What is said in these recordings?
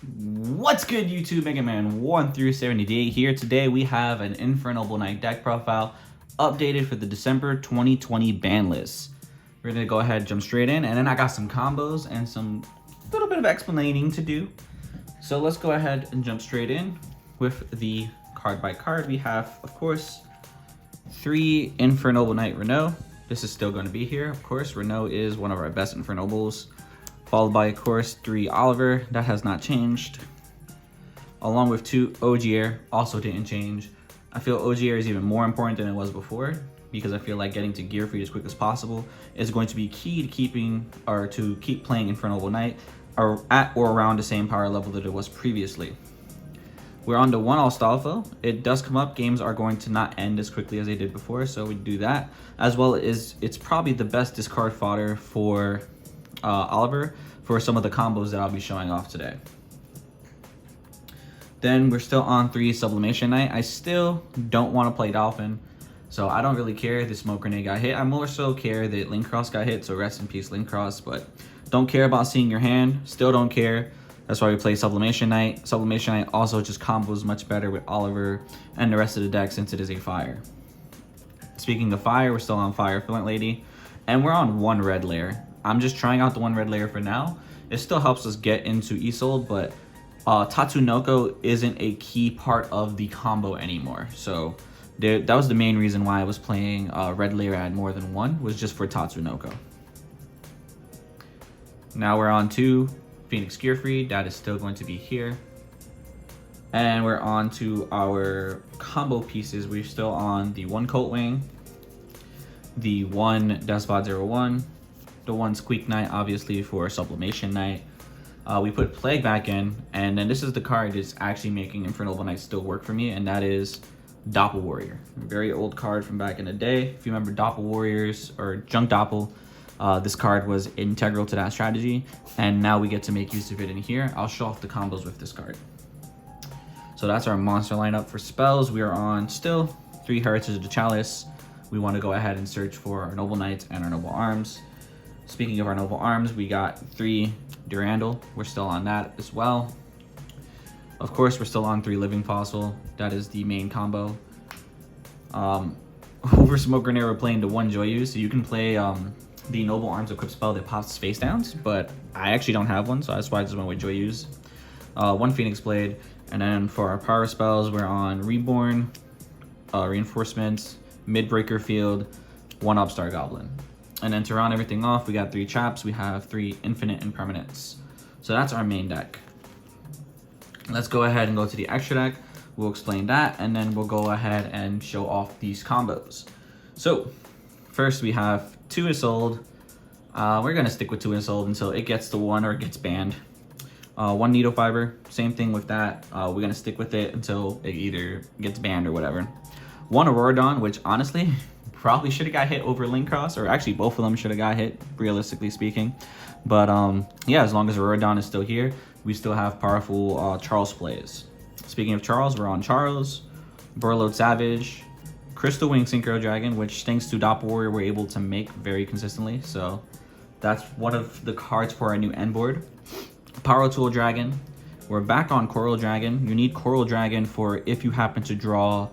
What's good, YouTube? Mega Man 1 through 78 here. Today we have an Infernoble Knight deck profile updated for the December 2020 ban list. We're gonna go ahead and jump straight in, and then I got some combos and some little bit of explaining to do. So let's go ahead and jump straight in with the card by card. We have, of course, 3 Infernoble Knight Renault. This is still going to be here. Of course, Renault is one of our best Infernobles. Followed by, of course, 3 Oliver. That has not changed. Along with 2 Ogier, also didn't change. I feel Ogier is even more important than it was before, because I feel like getting to Gear Free as quick as possible is going to be key to keeping, or to keep playing Infernoble Knight or at or around the same power level that it was previously. We're on to 1 Astolfo. It does come up, games are going to not end as quickly as they did before, so we do that. As well as it's probably the best discard fodder for Oliver for some of the combos that I'll be showing off today. Then we're still on 3 Sublimation Knight. I still don't want to play Dolphin, so I don't really care if the Smoke Grenade got hit. I more so care that Link Cross got hit, so rest in peace Link Cross, but don't care about seeing your hand, still don't care. That's why we play Sublimation Knight. Sublimation Knight also just combos much better with Oliver and the rest of the deck since it is a fire. Speaking of fire, we're still on Fire Flint Lady, and we're on 1 red layer. I'm just trying out the 1 red layer for now. It still helps us get into Isolde, but Tatsunoko isn't a key part of the combo anymore. So that was the main reason why I was playing red layer at more than 1, was just for Tatsunoko. Now we're on to Phoenix Gear Free. That is still going to be here. And we're on to our combo pieces. We're still on the 1 Colt Wing, the 1 Despot 01, the 1 Squeak Knight, obviously for Sublimation Knight. We put Plague back in, and then this is the card that's actually making Infernoble Knight still work for me, and that is Doppel Warrior. A very old card from back in the day. If you remember Doppel Warriors or Junk Doppel, this card was integral to that strategy, and now we get to make use of it in here. I'll show off the combos with this card. So that's our monster lineup for spells. We are on still 3 Heritage of the Chalice. We want to go ahead and search for our Noble Knights and our Noble Arms. Speaking of our Noble Arms, we got 3 Durandal. We're still on that as well. Of course, we're still on 3 Living Fossil. That is the main combo. Over Smoke Grenade, we're playing the 1 Joyu, so you can play the Noble Arms equip spell that pops face downs, but I actually don't have one, so that's why I just went with Joyus. 1 Phoenix Blade, and then for our power spells, we're on Reborn, Reinforcements, Midbreaker Field, 1 Upstart Goblin. And then to round everything off, we got 3 Chaps. We have 3 Infinite Impermanence. So that's our main deck. Let's go ahead and go to the extra deck. We'll explain that, and then we'll go ahead and show off these combos. So first we have 2 Isolde. We're gonna stick with 2 Isolde until it gets to 1 or it gets banned. 1 Needle Fiber, same thing with that. We're gonna stick with it until it either gets banned or whatever. 1 Auroradon, which honestly probably should have got hit over Link Cross, or actually both of them should have got hit, realistically speaking. But yeah, as long as Auroradon is still here, we still have powerful Charles plays. Speaking of Charles, we're on Charles, Burlode Savage, Crystal Wing Synchro Dragon, which thanks to Doppel Warrior we're able to make very consistently. So that's one of the cards for our new end board. Power Tool Dragon. We're back on Coral Dragon. You need Coral Dragon for if you happen to draw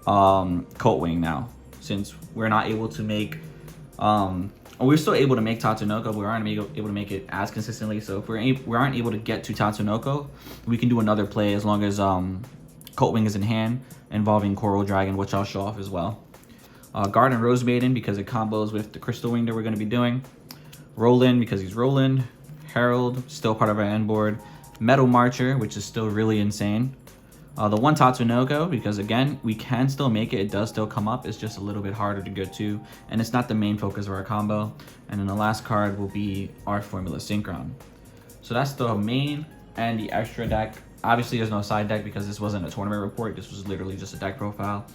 Colt Wing now, since we're not able to make we're still able to make Tatsunoko, but we aren't able to make it as consistently. So if we aren't able to get to Tatsunoko, we can do another play as long as Colt Wing is in hand, involving Coral Dragon, which I'll show off as well. Guard and Rose Maiden, because it combos with the Crystal Wing that we're going to be doing. Roland, because he's Roland. Herald, still part of our end board. Metal Marcher, which is still really insane. The 1 Tatsunoko, because again, we can still make it. It does still come up. It's just a little bit harder to get to, and it's not the main focus of our combo. And then the last card will be our Formula Synchron. So that's the main and the extra deck. Obviously, there's no side deck because this wasn't a tournament report. This was literally just a deck profile.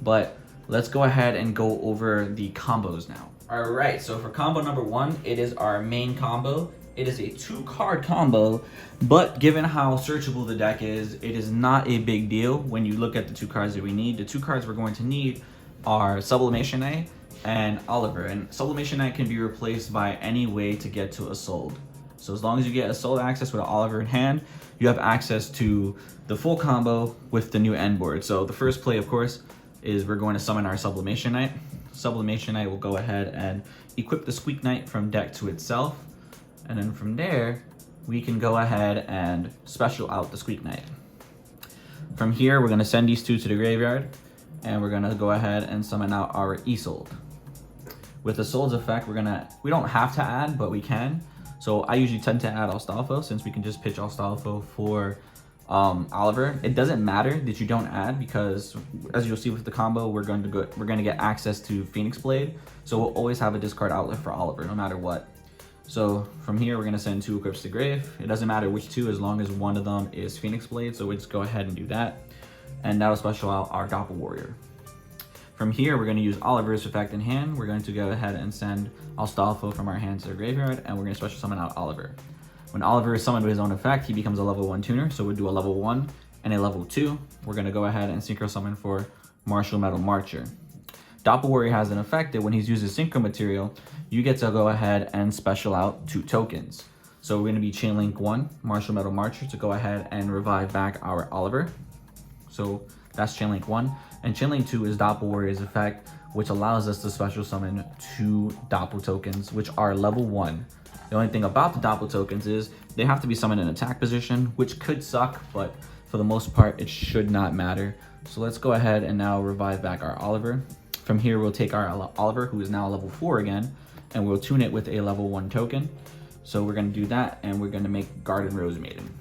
But let's go ahead and go over the combos now. All right, so for combo number 1, it is our main combo. It is a 2-card combo, but given how searchable the deck is, it is not a big deal when you look at the 2 cards that we need. The 2 cards we're going to need are Sublimation Knight and Oliver, and Sublimation Knight can be replaced by any way to get to Isolde. So as long as you get a solo access with an Oliver in hand, you have access to the full combo with the new end board. So the first play, of course, is we're going to summon our Sublimation Knight. Sublimation Knight will go ahead and equip the Squeak Knight from deck to itself. And then from there, we can go ahead and special out the Squeak Knight. From here, we're gonna send these two to the graveyard, and we're gonna go ahead and summon out our Isolde. With the Soul's effect, we don't have to add, but we can. So I usually tend to add Astolfo, since we can just pitch Astolfo for Oliver. It doesn't matter that you don't add, because as you'll see with the combo, we're going to get access to Phoenix Blade. So we'll always have a discard outlet for Oliver, no matter what. So from here, we're gonna send 2 equips to grave. It doesn't matter which 2, as long as one of them is Phoenix Blade. So we'll just go ahead and do that. And that'll special out our Doppel Warrior. From here, we're gonna use Oliver's effect in hand. We're going to go ahead and send Astolfo from our hand to the graveyard, and we're gonna special summon out Oliver. When Oliver is summoned with his own effect, he becomes a level 1 tuner. So we'll do a level 1 and a level 2. We're gonna go ahead and synchro summon for Martial Metal Marcher. Doppel Warrior has an effect that when he's using synchro material, you get to go ahead and special out 2 tokens. So we're gonna be Chain Link 1, Martial Metal Marcher, to go ahead and revive back our Oliver. So that's Chain Link 1. And Chain Link 2 is Doppel Warrior's effect, which allows us to special summon 2 Doppel tokens, which are level 1. The only thing about the Doppel tokens is they have to be summoned in attack position, which could suck, but for the most part, it should not matter. So let's go ahead and now revive back our Oliver. From here, we'll take our Oliver, who is now level 4 again, and we'll tune it with a level 1 token. So we're gonna do that, and we're gonna make Garden Rose Maiden.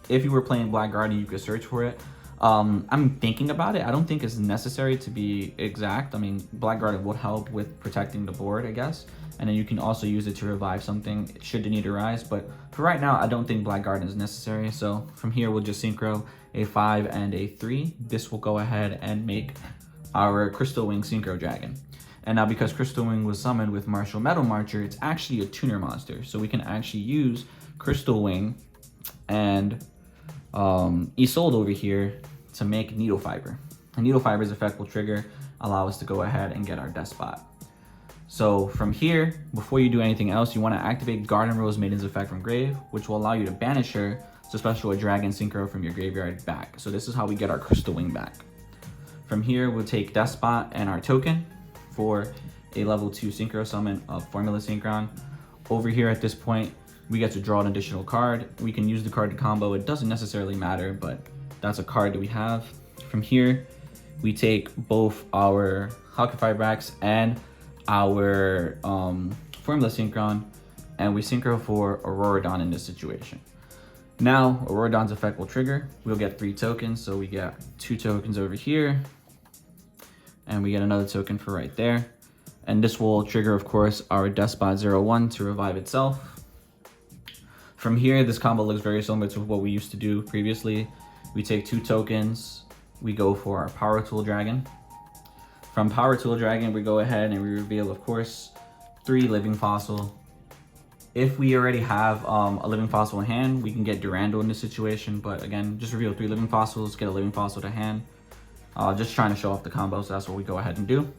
If you were playing Black Guardian, you could search for it. I'm thinking about it. I don't think it's necessary to be exact. I mean, Black Guardian would help with protecting the board, I guess. And then you can also use it to revive something should the need arise. But for right now, I don't think Black Guardian is necessary. So from here, we'll just synchro a 5 and a 3. This will go ahead and make our Crystal Wing Synchro Dragon. And now because Crystal Wing was summoned with Martial Metal Marcher, it's actually a tuner monster. So we can actually use Crystal Wing and Isolde over here to make Needle Fiber. And Needle Fiber's effect will allow us to go ahead and get our Despot. So from here, before you do anything else, you want to activate Garden Rose Maiden's effect from grave, which will allow you to banish her to special a Dragon Synchro from your graveyard back. So this is how we get our Crystal Wing back. From here, we'll take Despot and our token for a level 2 Synchro summon of Formula Synchron. Over here at this point, we get to draw an additional card. We can use the card to combo. It doesn't necessarily matter, but that's a card that we have. From here, we take both our Halqifibrax and our Formula Synchron, and we synchro for Auroradon in this situation. Now, Auroradon's effect will trigger. We'll get 3 tokens, so we get 2 tokens over here, and we get another token for right there. And this will trigger, of course, our Despot 01 to revive itself. From here, this combo looks very similar to what we used to do previously. We take 2 tokens, we go for our Power Tool Dragon. From Power Tool Dragon, we go ahead and we reveal, of course, 3 Living Fossil. If we already have a Living Fossil in hand, we can get Durandal in this situation, but again, just reveal 3 Living Fossils, get a Living Fossil to hand. Just trying to show off the combo, so that's what we go ahead and do.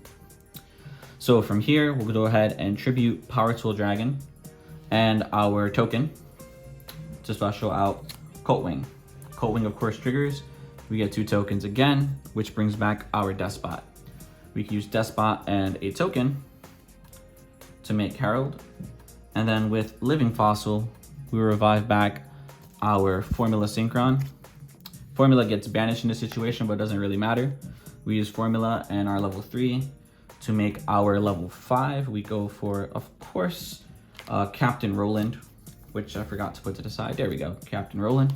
So from here, we'll go ahead and tribute Power Tool Dragon and our token to special out Colt Wing. Colt Wing, of course, triggers. We get 2 tokens again, which brings back our Despot. We can use Despot and a token to make Herald. And then with Living Fossil, we revive back our Formula Synchron. Formula gets banished in this situation, but it doesn't really matter. We use Formula and our level 3 to make our level 5. We go for, of course, Captain Roland, which I forgot to put to the side. There we go, Captain Roland.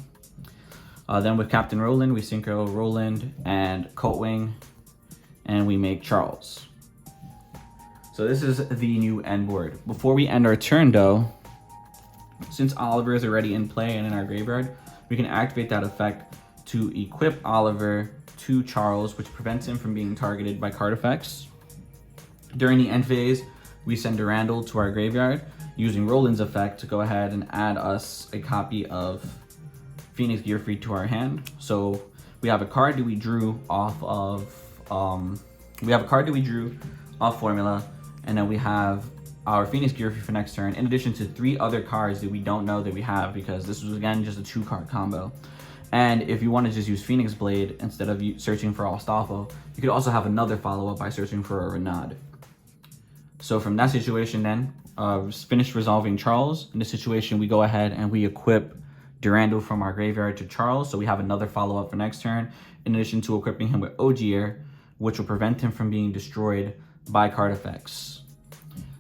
Then with Captain Roland, we synchro Roland and Colt Wing, and we make Charles. So this is the new end board. Before we end our turn though, since Oliver is already in play and in our graveyard, we can activate that effect to equip Oliver to Charles, which prevents him from being targeted by card effects. During the end phase, we send Durandal to our graveyard using Roland's effect to go ahead and add us a copy of Phoenix Gearfried to our hand. So we have a card that we drew off of Formula, and then we have our Phoenix Gear for next turn, in addition to 3 other cards that we don't know that we have, because this was again just a 2-card combo. And if you want to just use Phoenix Blade instead of searching for Astolfo, you could also have another follow-up by searching for a Renaud. So from that situation then, finished resolving Charles. In this situation, we go ahead and we equip Durandal from our graveyard to Charles, so we have another follow-up for next turn, in addition to equipping him with Ogier, which will prevent him from being destroyed by card effects.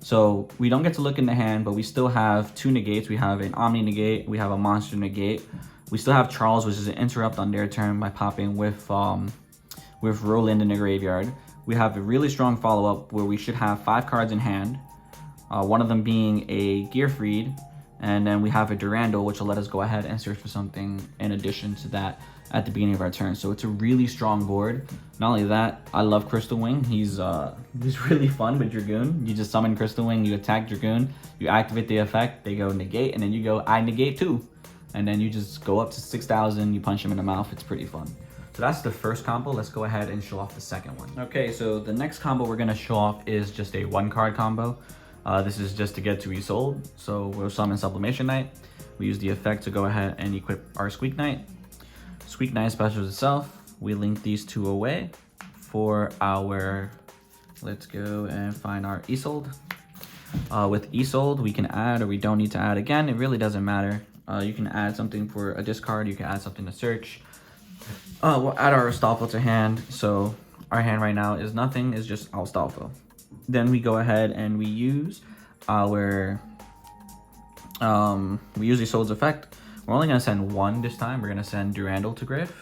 So we don't get to look in the hand, but we still have 2 negates. We have an Omni negate, we have a monster negate. We still have Charles, which is an interrupt on their turn by popping with Roland in the graveyard. We have a really strong follow-up where we should have 5 cards in hand, one of them being a Gearfried, and then we have a Durandal, which will let us go ahead and search for something in addition to that at the beginning of our turn. So it's a really strong board. Not only that, I love Crystal Wing. He's really fun with Dragoon. You just summon Crystal Wing, you attack Dragoon, you activate the effect, they go negate, and then you go I negate too. And then you just go up to 6,000, you punch him in the mouth. It's pretty fun. So that's the first combo. Let's go ahead and show off the second one. Okay, so the next combo we're gonna show off is just a 1-card combo. This is just to get to Isolde. So we'll summon Sublimation Knight. We use the effect to go ahead and equip our Squeak Knight. Squeak Knight specials itself. We link these 2 away for our, let's go and find our Isolde. With Isolde, we can add or we don't need to add. Again, it really doesn't matter. You can add something for a discard, you can add something to search. We'll add our Astolfo to hand. So our hand right now is nothing, it's just Astolfo. Then we go ahead and we use our Isolde's effect. We're only gonna send 1 this time. We're gonna send Durandal to grave.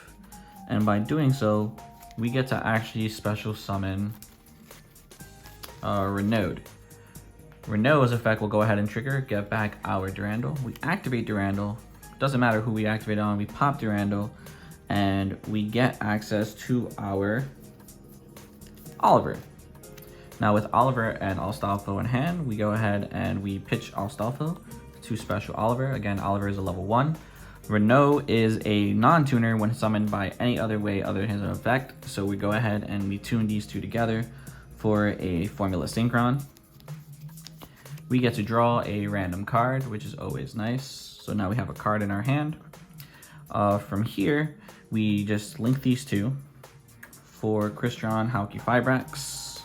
And by doing so, we get to actually special summon Renaud. Renaud's effect will go ahead and trigger, get back our Durandal. We activate Durandal. Doesn't matter who we activate on, we pop Durandal, and we get access to our Oliver. Now with Oliver and Astolfo in hand, we go ahead and we pitch Astolfo to special Oliver. Again, Oliver is a level 1. Renaud is a non-tuner when summoned by any other way other than his effect. So we go ahead and we tune these 2 together for a Formula Synchron. We get to draw a random card, which is always nice. So now we have a card in our hand. From here, we just link these 2 for Crystron, Hauki, Fibrax.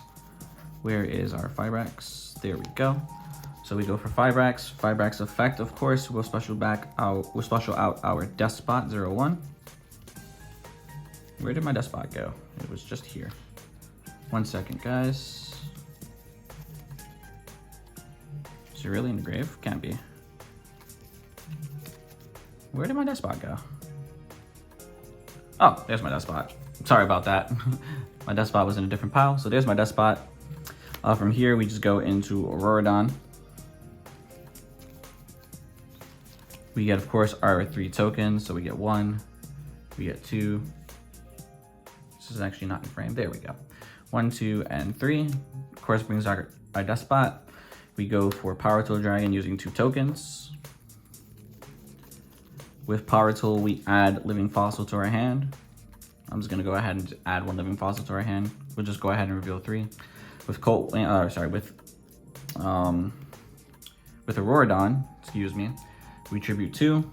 Where is our Fibrax? There we go. So we go for Fibrax. Fibrax effect, of course, we'll special out our Despot 01. Where did my Despot go? It was just here. 1 second, guys. Is it really in the grave? Can't be. Where did my Despot go? Oh, there's my Despot. Sorry about that. My Despot was in a different pile, so there's my Despot. From here, we just go into Auroradon. We get, of course, our 3 tokens. So we get 1, we get 2. This is actually not in frame. There we go. 1, 2, and 3. Of course, brings our Despot. We go for Power Tool Dragon using 2 tokens. With Power Tool, we add Living Fossil to our hand. I'm just gonna go ahead and add 1 Living Fossil to our hand. We'll just go ahead and reveal 3. With with Auroradon, excuse me, we tribute 2,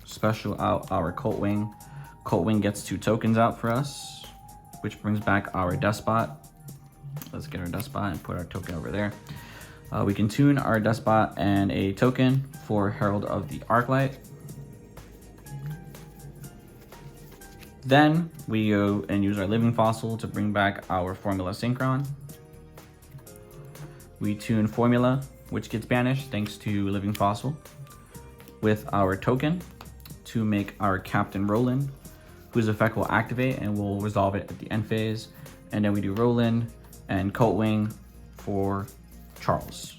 special out our Colt Wing. Colt Wing gets 2 tokens out for us, which brings back our Despot. Let's get our Despot and put our token over there. We can tune our Despot and a token for Herald of the Arclight. Then we go and use our Living Fossil to bring back our Formula Synchron. We tune Formula, which gets banished thanks to Living Fossil, with our token to make our Captain Roland, whose effect will activate and we'll resolve it at the end phase. And then we do Roland and Colt Wing for Charles.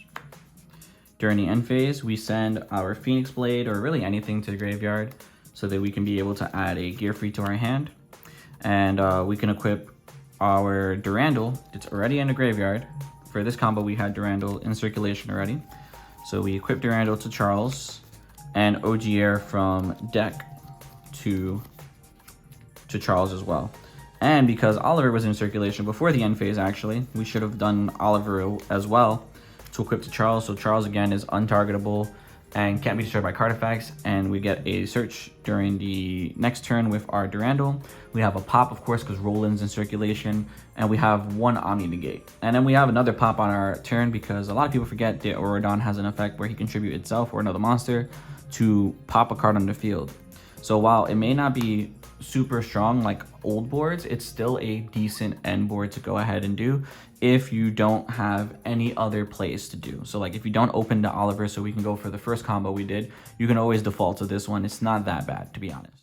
During the end phase, we send our Phoenix Blade or really anything to the graveyard so that we can be able to add a Gearfried to our hand. And we can equip our Durandal. It's already in the graveyard. For this combo, we had Durandal in circulation already. So we equip Durandal to Charles and Ogier from deck to Charles as well. And because Oliver was in circulation before the end phase, actually, we should have done Oliver as well to equip to Charles. So Charles again is untargetable and can't be destroyed by card effects, and we get a search during the next turn with our Durandal. We have a pop, of course, because Roland's in circulation, and we have one Omni Negate. And then we have another pop on our turn because a lot of people forget that Aurodon has an effect where he can tribute itself or another monster to pop a card on the field. So while it may not be super strong like old boards, it's still a decent end board to go ahead and do if you don't have any other plays to do. So like if you don't open to Oliver so we can go for the first combo we did, you can always default to this one. It's not that bad, to be honest.